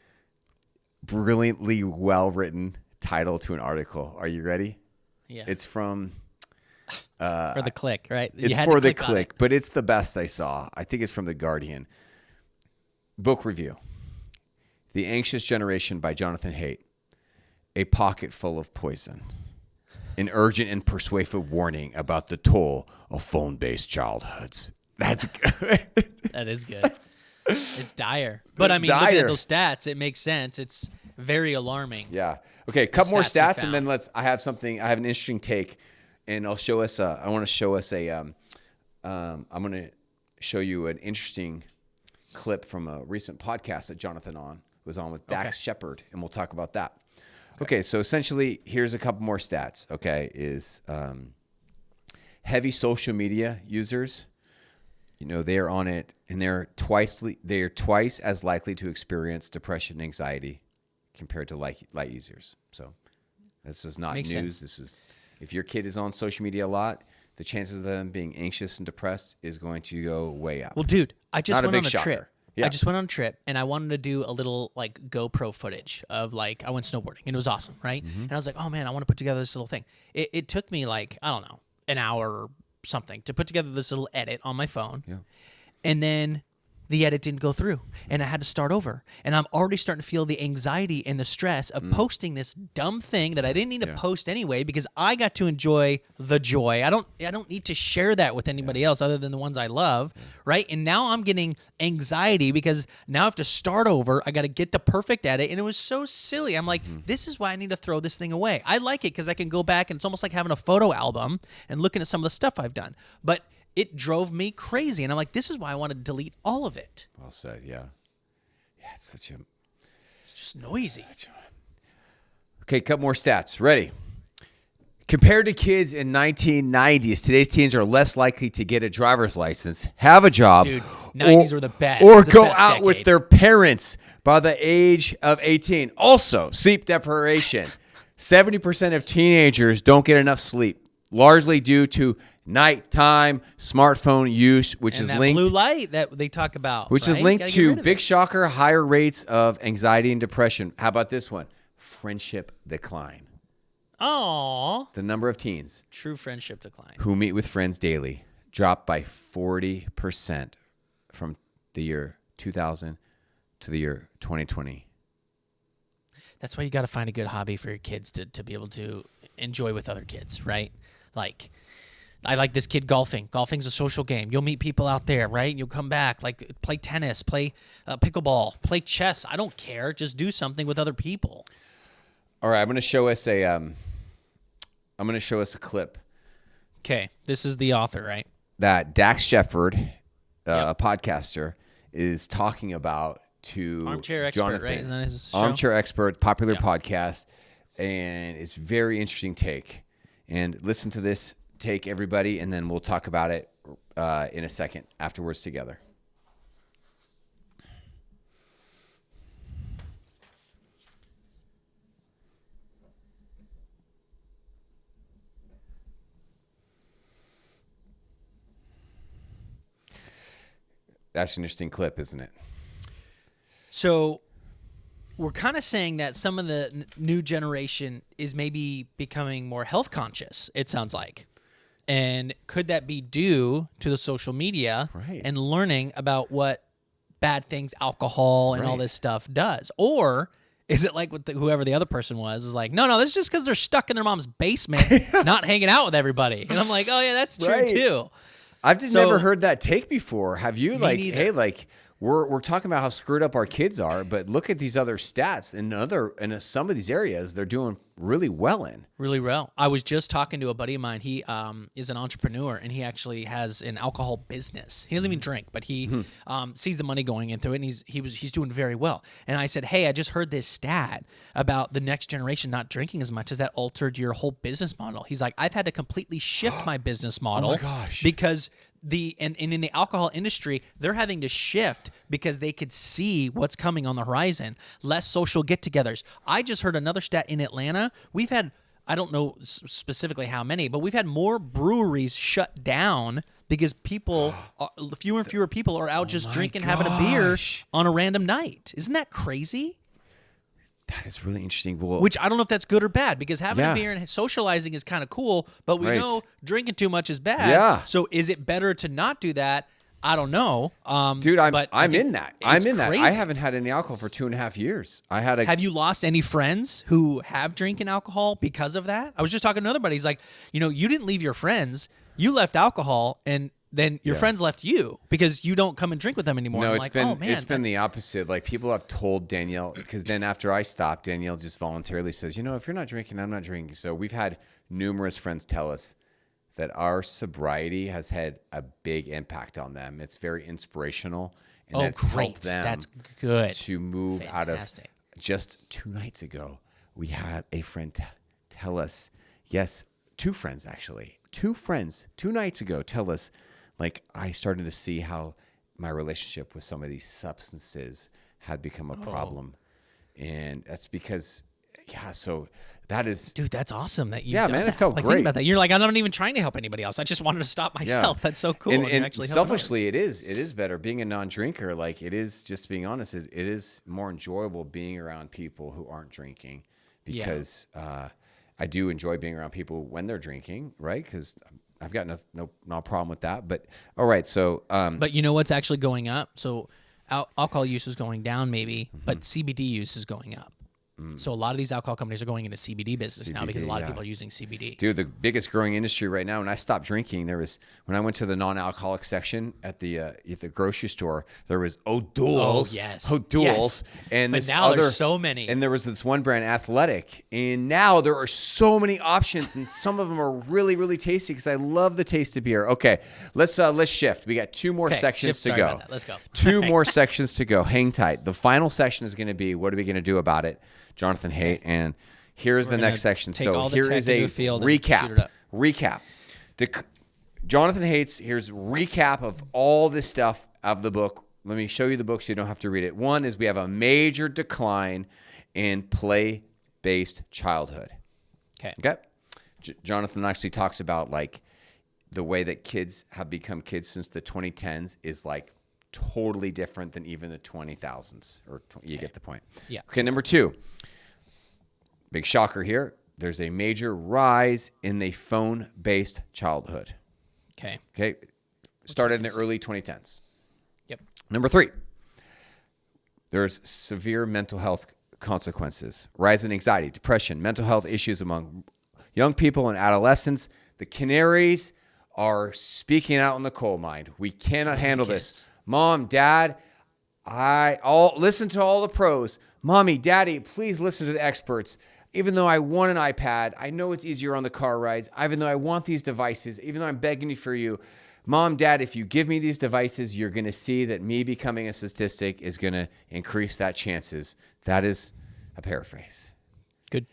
S1: well written title to an article. Are you ready?
S2: Yeah.
S1: It's from.
S2: For the click, right?
S1: It's for the click, but it's the best I saw. I think it's from The Guardian. Book review. The Anxious Generation by Jonathan Haidt. A pocket full of poison. An urgent and persuasive warning about the toll of phone-based childhoods. That's good.
S2: That is good. It's dire. But I mean, looking
S1: Dire.
S2: at those stats, it makes sense. It's very alarming.
S1: Yeah. Okay, a couple more
S2: stats
S1: stats, and then I have an interesting take, and I'll show us. I want to show us I'm going to show you an interesting clip from a recent podcast that Jonathan was on with Dax Shepard, and we'll talk about that. Okay, so essentially, here's a couple more stats. Okay, is heavy social media users. They're on it, and they're twice as likely to experience depression and anxiety compared to light users. So this is not
S2: Makes
S1: news.
S2: sense.
S1: This is, if your kid is on social media a lot, the chances of them being anxious and depressed is going to go way up.
S2: Well, dude, I just went on a
S1: shocker.
S2: trip.
S1: Yeah.
S2: I just went on a trip, and I wanted to do a little like GoPro footage of I went snowboarding, and it was awesome, right? Mm-hmm. And I was like, oh man, I want to put together this little thing. It took me I don't know, an hour or something to put together this little edit on my phone.
S1: Yeah.
S2: And then the edit didn't go through, and I had to start over. And I'm already starting to feel the anxiety and the stress of posting this dumb thing that I didn't need to post anyway, because I got to enjoy the joy. I don't need to share that with anybody else other than the ones I love, right? And now I'm getting anxiety because now I have to start over. I got to get the perfect edit, and it was so silly. I'm like, this is why I need to throw this thing away. I like it because I can go back, and it's almost like having a photo album and looking at some of the stuff I've done. But it drove me crazy, and I'm like, this is why I want to delete all of it.
S1: Well said, yeah. Yeah,
S2: It's just noisy.
S1: Okay, a couple more stats. Ready? Compared to kids in 1990s, today's teens are less likely to get a driver's license, have a job,
S2: Dude, 90s were the best.
S1: or
S2: the
S1: go
S2: best
S1: out
S2: decade.
S1: with their parents by the age of 18. Also, sleep deprivation. 70% of teenagers don't get enough sleep, largely due to nighttime smartphone use, which
S2: and
S1: is
S2: that
S1: linked
S2: blue light that they talk about,
S1: which is
S2: right?
S1: linked
S2: Gotta get
S1: to
S2: rid of
S1: big
S2: it.
S1: shocker, higher rates of anxiety and depression. How about this one? Friendship decline.
S2: Aw,
S1: The number of teens
S2: true friendship decline.
S1: who meet with friends daily dropped by 40% from the year 2000 to the year 2020.
S2: That's why you got to find a good hobby for your kids to be able to enjoy with other kids, right? Like, I like this kid golfing. Golfing's a social game. You'll meet people out there, right? You'll come back, play tennis, play pickleball, play chess. I don't care. Just do something with other people.
S1: All right, I'm going to show us a clip
S2: Okay, this is the author, right?
S1: that Dax Shepard, a podcaster, is talking about to
S2: Armchair Expert,
S1: Jonathan.
S2: right? Isn't that his show?
S1: Armchair Expert, popular podcast, and it's very interesting take. And listen to this take, everybody, and then we'll talk about it in a second afterwards together. That's an interesting clip, isn't it?
S2: So we're kind of saying that some of the new generation is maybe becoming more health conscious, it sounds like. And could that be due to the social media and learning about what bad things alcohol and all this stuff does? Or is it like with whoever the other person was like, no, this is just because they're stuck in their mom's basement, not hanging out with everybody. And I'm like, oh, yeah, that's true, too.
S1: I've just never heard that take before. Have you? Like,
S2: neither.
S1: hey, like we're talking about how screwed up our kids are, but look at these other stats. In some of these areas, they're doing really well in.
S2: Really well. I was just talking to a buddy of mine. He is an entrepreneur, and he actually has an alcohol business. He doesn't even drink, but he sees the money going into it, and he's doing very well. And I said, hey, I just heard this stat about the next generation not drinking as much. Has that altered your whole business model? He's like, I've had to completely shift my business model.
S1: Oh my gosh.
S2: Because and in the alcohol industry, they're having to shift because they could see what's coming on the horizon. Less social get-togethers. I just heard another stat in Atlanta. We've had, I don't know specifically how many, but we've had more breweries shut down because fewer and fewer people are out just drinking, having a beer on a random night. Isn't that crazy?
S1: That is really interesting. Well,
S2: Which I don't know if that's good or bad, because having a beer and socializing is kind of cool, but we know drinking too much is bad.
S1: Yeah.
S2: So is it better to not do that? I don't know.
S1: dude, I'm in that. I'm in that.
S2: Crazy.
S1: I haven't had any alcohol for 2.5 years.
S2: Have you lost any friends who have drinking alcohol because of that? I was just talking to another buddy. He's like, you didn't leave your friends. You left alcohol, and then your friends left you because you don't come and drink with them anymore.
S1: No,
S2: it's
S1: been the opposite. Like people have told Danielle, because then after I stopped, Danielle just voluntarily says, if you're not drinking, I'm not drinking. So we've had numerous friends tell us that our sobriety has had a big impact on them. It's very inspirational. And that's helped them
S2: That's good.
S1: to move out of. Just 2 nights ago, we had a friend tell us, two friends actually. 2 friends 2 nights ago tell us, like, I started to see how my relationship with some of these substances had become a problem. And that's because, so that is...
S2: Dude, that's awesome that you
S1: it felt great.
S2: Think about that. You're like, I'm not even trying to help anybody else. I just wanted to stop myself. That's so cool.
S1: And actually selfishly, it is better. Being a non-drinker, like, it is, just being honest, it is more enjoyable being around people who aren't drinking because I do enjoy being around people when they're drinking, right? Because I've got no problem with that. But all right, so
S2: but you know what's actually going up? So alcohol use is going down, maybe, but CBD use is going up. So a lot of these alcohol companies are going into CBD business now because a lot of people are using CBD.
S1: Dude, the biggest growing industry right now, when I stopped drinking, when I went to the non-alcoholic section at the grocery store, there was O'Doul's.
S2: Oh, yes.
S1: O'Doul's.
S2: Yes.
S1: And
S2: but now there's so many.
S1: And there was this one brand, Athletic. And now there are so many options, and some of them are really, really tasty because I love the taste of beer. Okay, let's shift. We got 2 more sections to go.
S2: Let's go.
S1: 2 more sections to go. Hang tight. The final section is going to be, what are we going to do about it? Jonathan Haidt, and here's the next section. So here is a recap. Jonathan Haidt's, here's recap of all this stuff of the book. Let me show you the book so you don't have to read it. One is we have a major decline in play-based childhood. Okay. Jonathan actually talks about, like, the way that kids have become kids since the 2010s is, like, totally different than even the 20,000s. You get the point.
S2: Yeah.
S1: Okay, number 2. Big shocker here. There's a major rise in the phone-based childhood. Okay. Started in the early 2010s.
S2: Yep.
S1: Number 3. There's severe mental health consequences. Rise in anxiety, depression, mental health issues among young people and adolescents. The canaries are speaking out in the coal mine. We cannot handle this. Mom, Dad, listen to all the pros. Mommy, Daddy, please listen to the experts. Even though I want an iPad, I know it's easier on the car rides. Even though I want these devices, even though I'm begging for you, Mom, Dad, if you give me these devices, you're going to see that me becoming a statistic is going to increase that chances. That is a paraphrase.
S2: Good.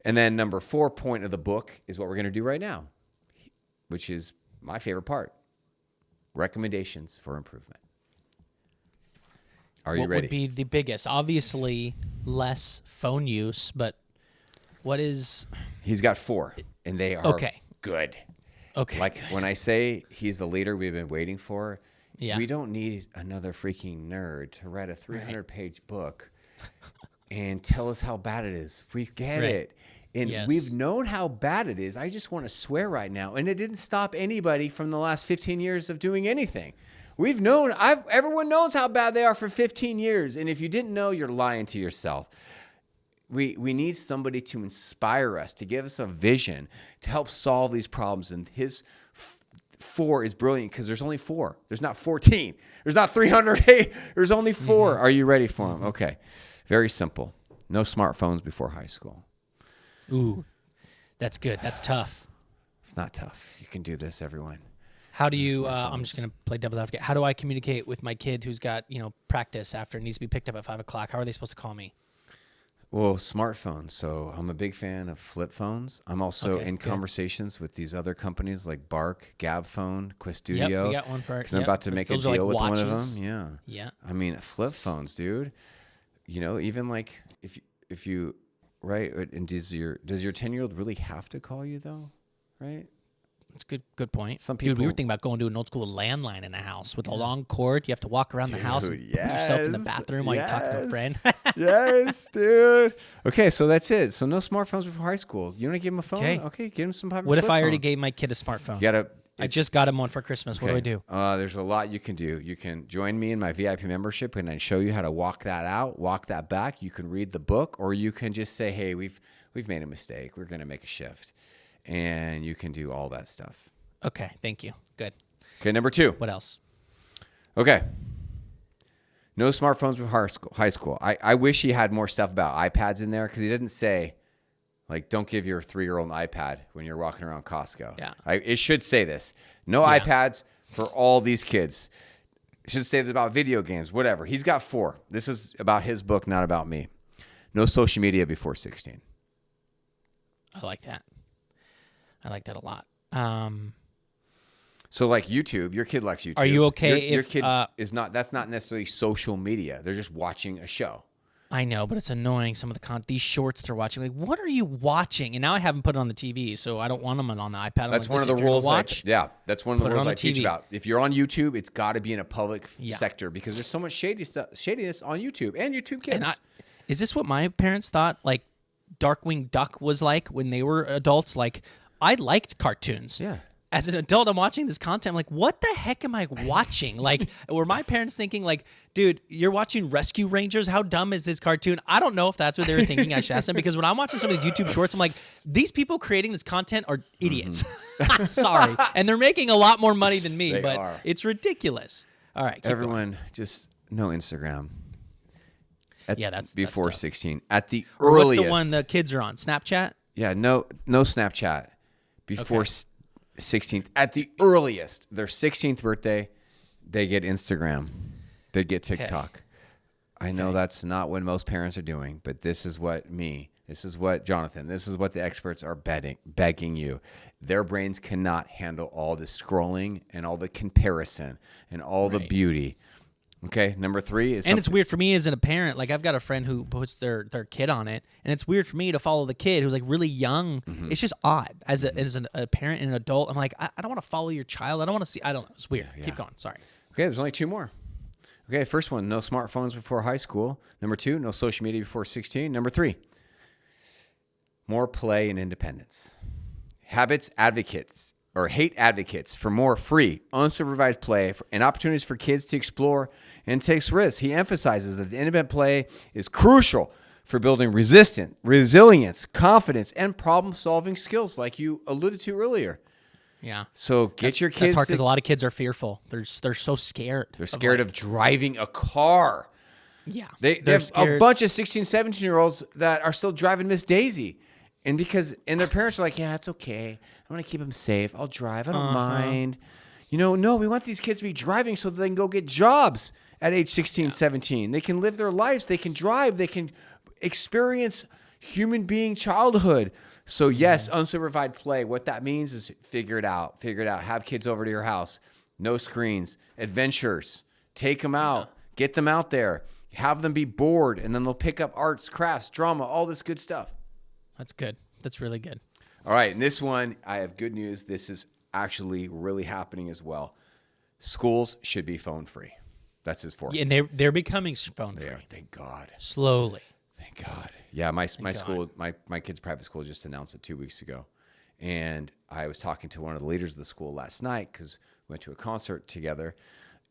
S1: And then number 4 point of the book is what we're going to do right now, which is my favorite part. Recommendations for improvement. Are you ready?
S2: What would be the biggest? Obviously, less phone use, but what is...
S1: He's got 4, and they are good.
S2: Okay.
S1: Like when I say he's the leader we've been waiting for, we don't need another freaking nerd to write a 300-page book and tell us how bad it is. We get it. And we've known how bad it is. I just want to swear right now. And it didn't stop anybody from the last 15 years of doing anything. We've known, everyone knows how bad they are for 15 years. And if you didn't know, you're lying to yourself. We need somebody to inspire us, to give us a vision, to help solve these problems. And his 4 is brilliant because there's only 4. There's not 14. There's not 308. There's only 4. Are you ready for them? Okay. Very simple. No smartphones before high school.
S2: Ooh, that's good. That's tough.
S1: It's not tough. You can do this, everyone.
S2: How do you, I'm just going to play devil's advocate. How do I communicate with my kid who's got, practice after it needs to be picked up at 5 o'clock? How are they supposed to call me?
S1: Well, smartphones. So I'm a big fan of flip phones. I'm also in conversations with these other companies like Bark, Gab Phone, Quizstudio.
S2: Yep, we got one for it.
S1: Because I'm about to make a deal with one of them. Yeah.
S2: Yeah.
S1: I mean, flip phones, dude. Even like if you right, and does your 10-year-old really have to call you though? Right?
S2: That's a good point.
S1: Some people,
S2: dude, we were thinking about going to an old school landline in the house with a long cord. You have to walk around the house and put yourself in the bathroom while you're talking to a friend.
S1: Yes, dude. Okay, so that's it. So no smartphones before high school. You want to give him a phone? Okay, give him some.
S2: What if I already gave my kid a smartphone? I just got him one for Christmas. What do I do?
S1: There's a lot you can do. You can join me in my VIP membership, and I show you how to walk that out, walk that back. You can read the book, or you can just say, "Hey, we've made a mistake. We're going to make a shift," and you can do all that stuff.
S2: Okay, thank you. Good.
S1: Okay, number 2.
S2: What else?
S1: Okay. No smartphones before high school. I wish he had more stuff about iPads in there because he didn't say, like, don't give your 3-year-old an iPad when you're walking around Costco.
S2: Yeah.
S1: It should say this. No iPads for all these kids. It should say this about video games, whatever. He's got 4. This is about his book, not about me. No social media before 16.
S2: I like that. I like that a lot.
S1: So like YouTube, your kid likes YouTube.
S2: Are you okay
S1: your
S2: if
S1: kid is not? That's not necessarily social media. They're just watching a show.
S2: I know, but it's annoying. Some of these shorts they're watching. Like, what are you watching? And now I haven't put it on the TV, so I don't want them on the iPad.
S1: That's one of the rules. That's one of the rules I teach about. If you're on YouTube, it's got to be in a public sector because there's so much shadiness on YouTube and YouTube Kids.
S2: Is this what my parents thought? Like Darkwing Duck was like when they were adults. Like I liked cartoons.
S1: Yeah.
S2: As an adult, I'm watching this content. I'm like, what the heck am I watching? Like, were my parents thinking, like, dude, you're watching Rescue Rangers? How dumb is this cartoon? I don't know if that's what they were thinking. I should ask them because when I'm watching some of these YouTube shorts, I'm like, these people creating this content are idiots. I'm sorry. And they're making a lot more money than me, it's ridiculous. All right.
S1: Everyone, just no Instagram.
S2: That's
S1: before 16. At the
S2: earliest.
S1: What's
S2: the one the kids are on? Snapchat?
S1: Yeah, no Snapchat. Before 16th. At the earliest, their 16th birthday, they get Instagram. They get TikTok. I know that's not what most parents are doing, but this is what Jonathan, this is what the experts are begging you. Their brains cannot handle all the scrolling and all the comparison and all the beauty. Okay, number 3 is
S2: and it's weird for me as a parent. Like I've got a friend who puts their kid on it, and it's weird for me to follow the kid who's like really young. Mm-hmm. It's just odd as a parent and an adult. I'm like, I don't want to follow your child. I don't want to see. I don't know. It's weird. Yeah. Keep going. Sorry.
S1: Okay, there's only 2 more. Okay, first one: no smartphones before high school. Number 2: no social media before 16. Number 3: more play and independence. Haidt advocates for more free, unsupervised play and opportunities for kids to explore and take risks. He emphasizes that independent play is crucial for building resilience, confidence, and problem-solving skills, like you alluded to earlier.
S2: Yeah.
S1: So get your kids.
S2: That's hard because a lot of kids are fearful. They're so scared.
S1: They're scared of driving a car.
S2: Yeah.
S1: They have scared. A bunch of 16, 17-year-olds that are still driving Miss Daisy. And their parents are like, yeah, it's okay. I want to keep them safe. I'll drive. I don't mind. No, we want these kids to be driving so that they can go get jobs at age 16, 17. They can live their lives. They can drive. They can experience human being childhood. So yes, unsupervised play. What that means is figure it out. Have kids over to your house. No screens. Adventures. Take them out. Get them out there. Have them be bored. And then they'll pick up arts, crafts, drama, all this good stuff.
S2: That's good. That's really good.
S1: All right. And this one, I have good news. This is actually really happening as well. Schools should be phone free. That's his forecast.
S2: Yeah, and they're becoming phone free.
S1: Thank God.
S2: Slowly.
S1: Thank God. Yeah, my school, my kid's private school just announced it 2 weeks ago. And I was talking to one of the leaders of the school last night because we went to a concert together.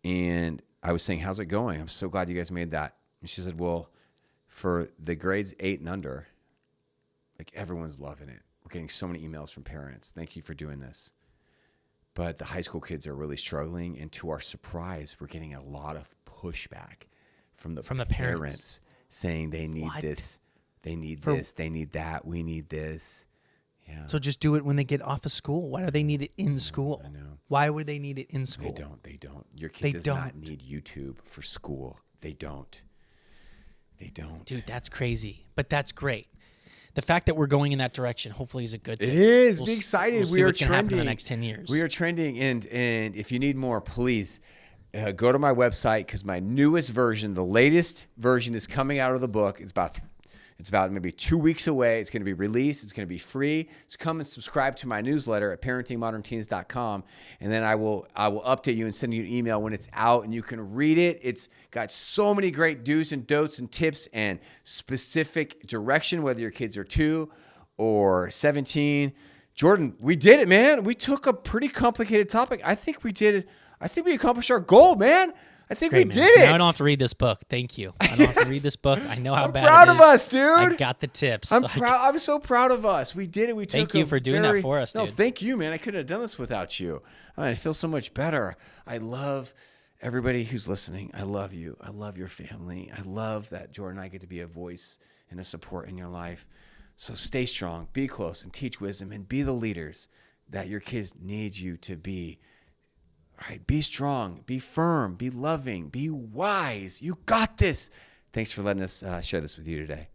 S1: And I was saying, how's it going? I'm so glad you guys made that. And she said, well, for the grades 8 and under, like everyone's loving it. We're getting so many emails from parents. Thank you for doing this. But the high school kids are really struggling. And to our surprise, we're getting a lot of pushback from the parents saying they need this, they need this, they need that, we need this. Yeah.
S2: So just do it when they get off of school. Why do they need it in school?
S1: I know.
S2: Why would they need it in school?
S1: They don't. Your kid does not need YouTube for school. They don't.
S2: Dude, that's crazy. But that's great. The fact that we're going in that direction hopefully is a good thing.
S1: It is. Be excited.
S2: We are trending in the next 10 years.
S1: We are trending. And if you need more, please go to my website because my newest version, the latest version is coming out of the book. It's about maybe 2 weeks away. It's going to be released. It's going to be free. So come and subscribe to my newsletter at parentingmodernteens.com. And then I will update you and send you an email when it's out and you can read it. It's got so many great do's and don'ts and tips and specific direction, whether your kids are 2 or 17. Jordan, we did it, man. We took a pretty complicated topic. I think we did it. I think we accomplished our goal, man. I think
S2: Great,
S1: we
S2: man.
S1: did it.
S2: Now I don't have to read this book. Thank you. I don't have to read this book. I know how
S1: I'm
S2: bad
S1: proud
S2: it
S1: of
S2: is.
S1: us, dude.
S2: I got the tips.
S1: I'm proud. I'm so proud of us. We did it. We
S2: Thank
S1: took
S2: you
S1: a
S2: for doing that for us,
S1: No,
S2: dude.
S1: thank you, man. I couldn't have done this without you. I feel so much better. I love everybody who's listening. I love you. I love your family. I love that Jordan and I get to be a voice and a support in your life. So stay strong, be close, and teach wisdom, and be the leaders that your kids need you to be. All right, be strong, be firm, be loving, be wise. You got this. Thanks for letting us share this with you today.